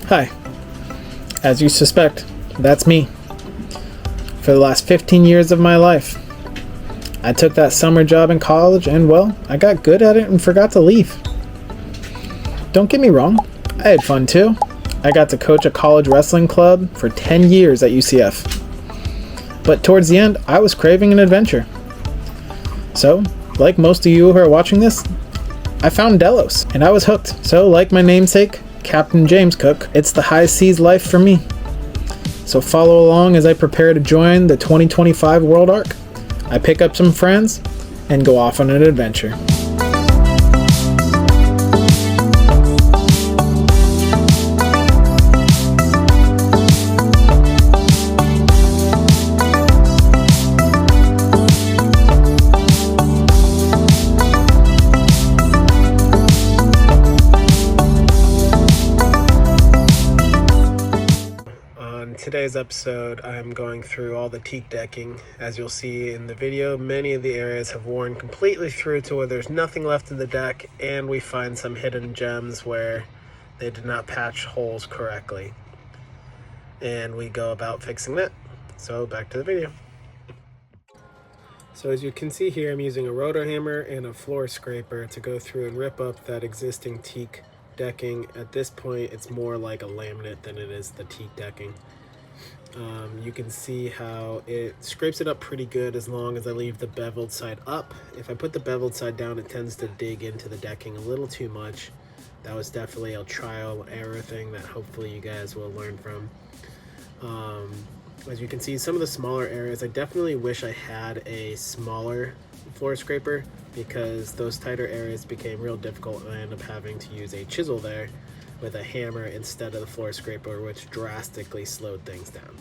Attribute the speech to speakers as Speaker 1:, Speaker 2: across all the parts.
Speaker 1: Hi. As you suspect, that's me. For the last 15 years of my life. I took that summer job in college and, well, I got good at it and forgot to leave. Don't get me wrong, I had fun too. I got to coach a college wrestling club for 10 years at UCF. But towards the end, I was craving an adventure. So, like most of you who are watching this, I found Delos, and I was hooked. So, like my namesake, Captain James Cook, it's the high seas life for me. So follow along as I prepare to join the 2025 World Arc. I pick up some friends and go off on an adventure. Today's episode, I'm going through all the teak decking. As you'll see in the video, many of the areas have worn completely through to where there's nothing left in the deck, and we find some hidden gems where they did not patch holes correctly. And we go about fixing that. So back to the video. So as you can see here, I'm using a rotor hammer and a floor scraper to go through and rip up that existing teak decking. At this point, it's more like a laminate than it is the teak decking. You can see how it scrapes it up pretty good as long as I leave the beveled side up. If I put the beveled side down, it tends to dig into the decking a little too much. That was definitely a trial and error thing that hopefully you guys will learn from. As you can see, some of the smaller areas, I definitely wish I had a smaller floor scraper because those tighter areas became real difficult and I ended up having to use a chisel there with a hammer instead of the floor scraper, which drastically slowed things down.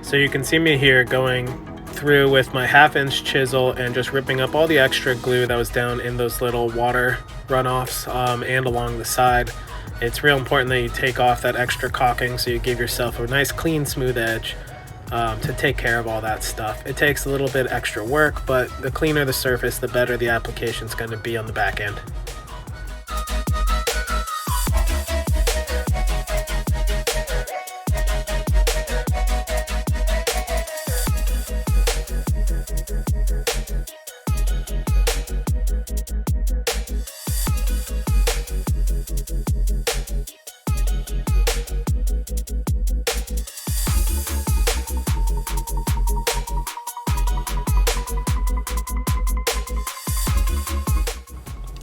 Speaker 1: So you can see me here going through with my 1/2-inch chisel and just ripping up all the extra glue that was down in those little water runoffs and along the side. It's real important that you take off that extra caulking so you give yourself a nice clean smooth edge to take care of all that stuff. It takes a little bit extra work, but the cleaner the surface, the better the application is going to be on the back end.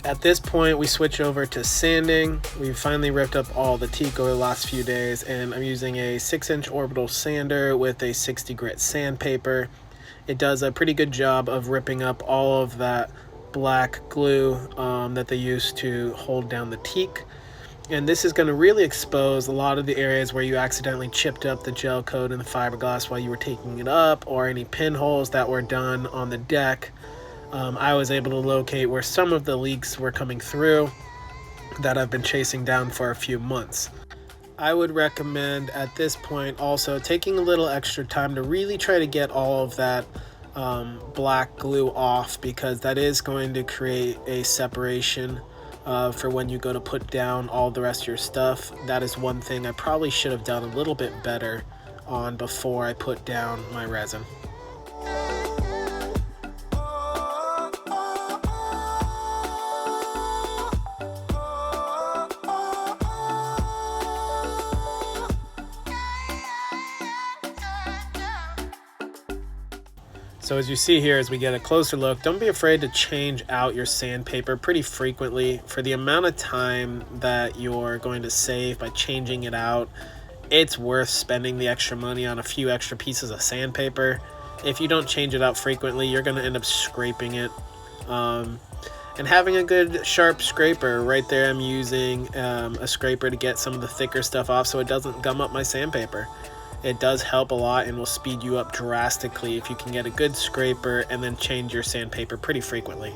Speaker 1: At this point, we switch over to sanding. We've finally ripped up all the teak over the last few days, and I'm using a 6-inch orbital sander with a 60 grit sandpaper. It does a pretty good job of ripping up all of that black glue that they use to hold down the teak. And this is going to really expose a lot of the areas where you accidentally chipped up the gel coat and the fiberglass while you were taking it up, or any pinholes that were done on the deck. I was able to locate where some of the leaks were coming through that I've been chasing down for a few months. I would recommend at this point also taking a little extra time to really try to get all of that black glue off, because that is going to create a separation for when you go to put down all the rest of your stuff. That is one thing I probably should have done a little bit better on before I put down my resin. So as you see here, as we get a closer look, don't be afraid to change out your sandpaper pretty frequently. For the amount of time that you're going to save by changing it out, it's worth spending the extra money on a few extra pieces of sandpaper. If you don't change it out frequently, you're going to end up scraping it. And having a good sharp scraper, right there I'm using a scraper to get some of the thicker stuff off so it doesn't gum up my sandpaper. It does help a lot and will speed you up drastically if you can get a good scraper and then change your sandpaper pretty frequently.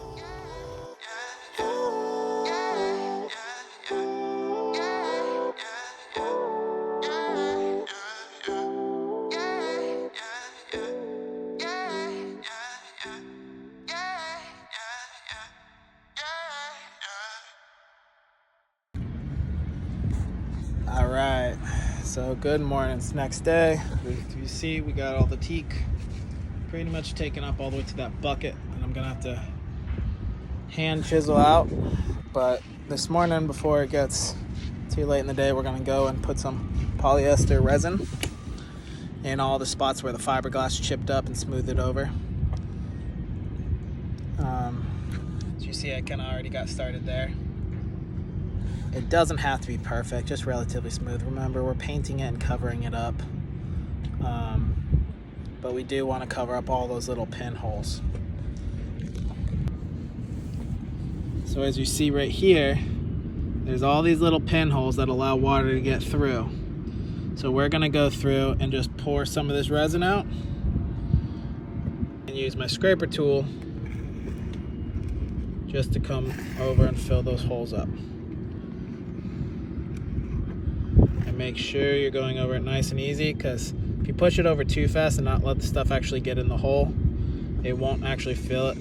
Speaker 1: All right, so good morning. It's next day. As you see, we got all the teak pretty much taken up all the way to that bucket, and I'm gonna have to hand chisel out. But this morning, before it gets too late in the day, we're gonna go and put some polyester resin in all the spots where the fiberglass chipped up and smooth it over. As you see, I kind of already got started there. It doesn't have to be perfect, just relatively smooth. Remember, we're painting it and covering it up. But we do want to cover up all those little pinholes. So as you see right here, there's all these little pinholes that allow water to get through. So we're gonna go through and just pour some of this resin out and use my scraper tool just to come over and fill those holes up. Make sure you're going over it nice and easy, because if you push it over too fast and not let the stuff actually get in the hole, it won't actually fill it.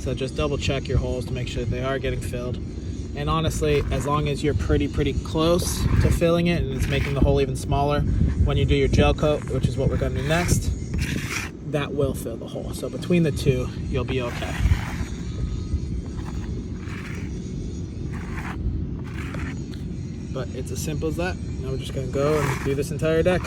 Speaker 1: So just double check your holes to make sure that they are getting filled. And honestly, as long as you're pretty close to filling it and it's making the hole even smaller, when you do your gel coat, which is what we're going to do next, that will fill the hole. So between the two, you'll be okay. But it's as simple as that. Now we're just gonna go and do this entire deck.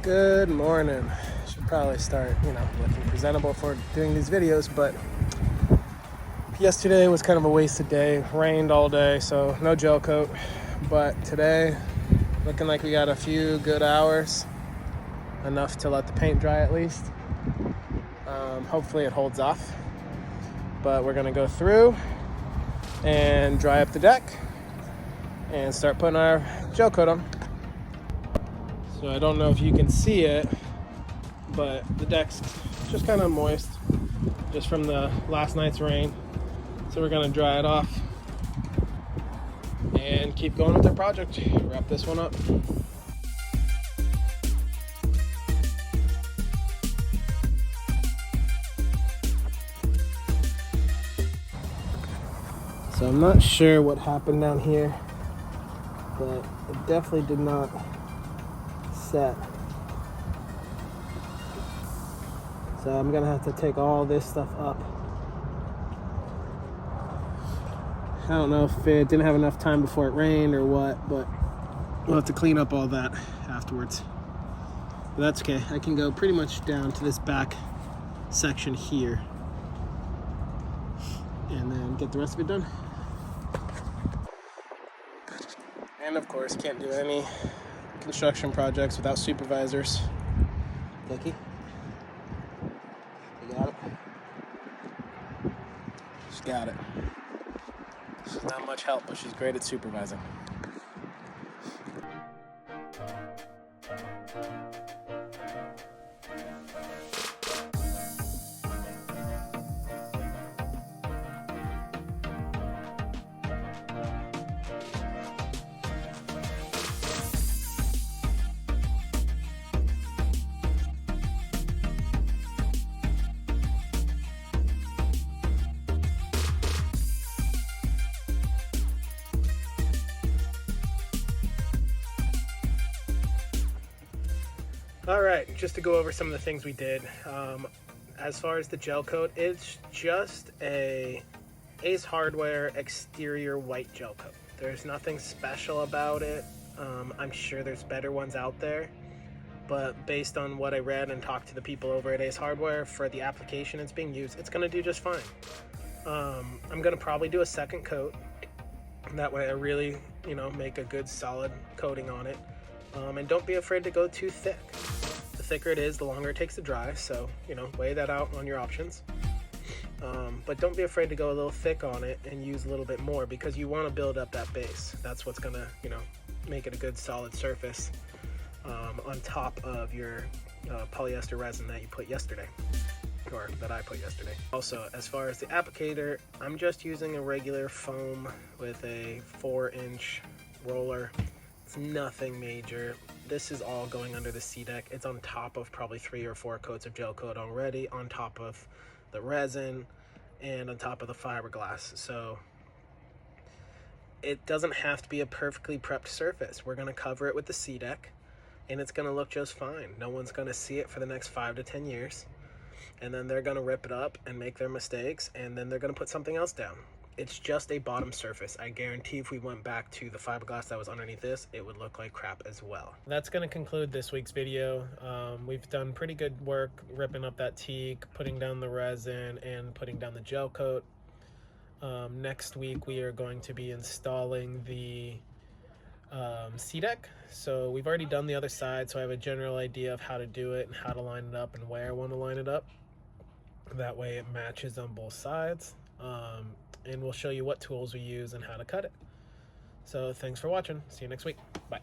Speaker 2: Good morning. Should probably start, looking presentable for doing these videos, but yesterday was kind of a wasted day. Rained all day, so no gel coat. But today, looking like we got a few good hours, enough to let the paint dry at least. Hopefully it holds off. But we're gonna go through and dry up the deck and start putting our gel coat on. So I don't know if you can see it, but the deck's just kind of moist just from the last night's rain. So we're gonna dry it off and keep going with our project. Wrap this one up. So I'm not sure what happened down here, but it definitely did not set. So I'm gonna have to take all this stuff up. I don't know if it didn't have enough time before it rained or what, but we'll have to clean up all that afterwards. But that's okay. I can go pretty much down to this back section here and then get the rest of it done. And of course, can't do any construction projects without supervisors. Dickie, you got it? She's got it. She's not much help, but she's great at supervising. All right, just to go over some of the things we did. As far as the gel coat, it's just a Ace Hardware exterior white gel coat. There's nothing special about it. I'm sure there's better ones out there, but based on what I read and talked to the people over at Ace Hardware, for the application it's being used, it's gonna do just fine. I'm gonna probably do a second coat. That way I really, make a good solid coating on it. And don't be afraid to go too thick. The thicker it is, the longer it takes to dry, so, weigh that out on your options. But don't be afraid to go a little thick on it and use a little bit more, because you want to build up that base. That's what's gonna, make it a good solid surface on top of your polyester resin that you put yesterday, or that I put yesterday. Also, as far as the applicator, I'm just using a regular foam with a 4-inch roller. It's nothing major. This is all going under the C-deck. It's on top of probably 3 or 4 coats of gel coat already, on top of the resin and on top of the fiberglass. So it doesn't have to be a perfectly prepped surface. We're gonna cover it with the C-deck and it's gonna look just fine. No one's gonna see it for the next 5 to 10 years. And then they're gonna rip it up and make their mistakes, and then they're gonna put something else down. It's just a bottom surface. I guarantee if we went back to the fiberglass that was underneath this, it would look like crap as well. That's going to conclude this week's video. We've done pretty good work ripping up that teak, putting down the resin, and putting down the gel coat. Next week we are going to be installing the C-deck. So we've already done the other side, so I have a general idea of how to do it and how to line it up and where I want to line it up. That way it matches on both sides. And we'll show you what tools we use and how to cut it. So thanks for watching. See you next week. Bye.